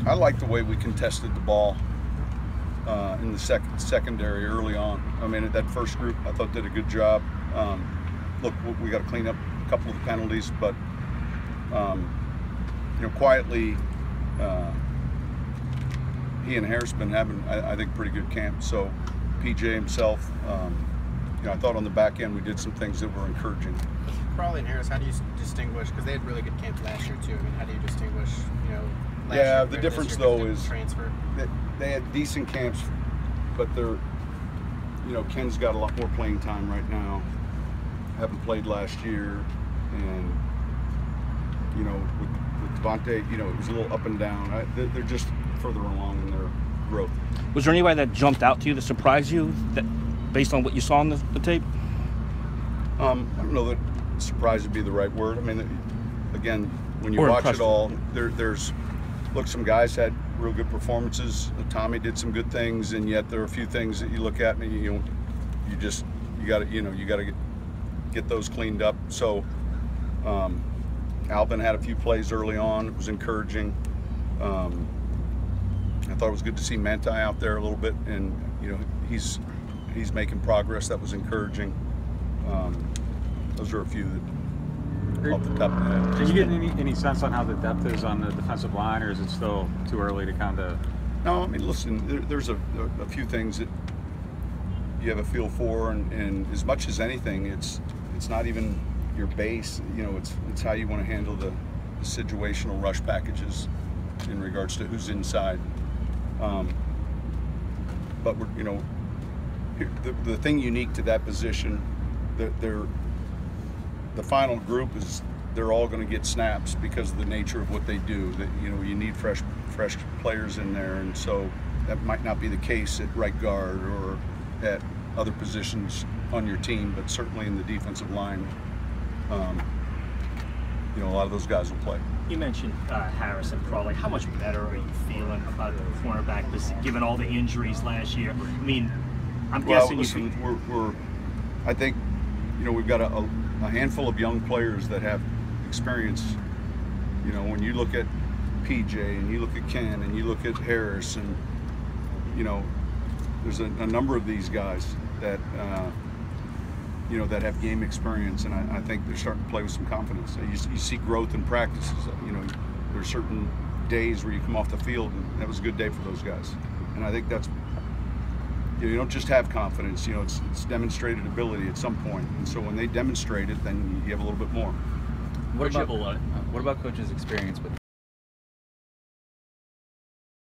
I like the way we contested the ball in the secondary early on. I mean, that first group I thought did a good job. Look, we got to clean up a couple of the penalties, but you know, quietly, he and Harris been having, I think, pretty good camp. So PJ himself, you know, I thought on the back end we did some things that were encouraging. Crawley and Harris, how do you distinguish? Because they had really good camps last year too. I mean, how do you distinguish? You know, yeah, the difference though is transfer. They had decent camps, but they're, you know, Ken's got a lot more playing time right now. Haven't played last year, and you know, with Devontae, you know, it was a little up and down. They're just further along in their growth. Was there anybody that jumped out to you that surprised you, that based on what you saw on the tape? I don't know that surprise would be the right word. I mean, again, when you watch it all, there's look, some guys had real good performances. Tommy did some good things, and yet there are a few things that you look at and you got to get those cleaned up. So Alvin had a few plays early on. It was encouraging. I thought it was good to see Manti out there a little bit, and you know, he's making progress. That was encouraging. Those are a few that off the top of the head. Did you get any sense on how the depth is on the defensive line, or is it still too early to kind of? No, I mean, listen, there's a few things that you have a feel for, and as much as anything, it's not even your base. You know, it's how you want to handle the situational rush packages in regards to who's inside. But we're, you know, the thing unique to that position, the final group is they're all going to get snaps because of the nature of what they do. That, you know, you need fresh players in there, and so that might not be the case at right guard or at other positions on your team, but certainly in the defensive line, you know, a lot of those guys will play. You mentioned Harris and Crawley. How much better are you feeling about the cornerback position, given all the injuries last year? I mean, I'm guessing listen, I think, you know, we've got a handful of young players that have experience. You know, when you look at PJ and you look at Ken and you look at Harris, and you know, there's a number of these guys that you know, that have game experience, and I think they're starting to play with some confidence. You see growth in practices. You know, there's certain days where you come off the field, and that was a good day for those guys. And I think that's, you don't just have confidence. You know, it's demonstrated ability at some point, and so when they demonstrate it, then you have a little bit more. What about coach's experience with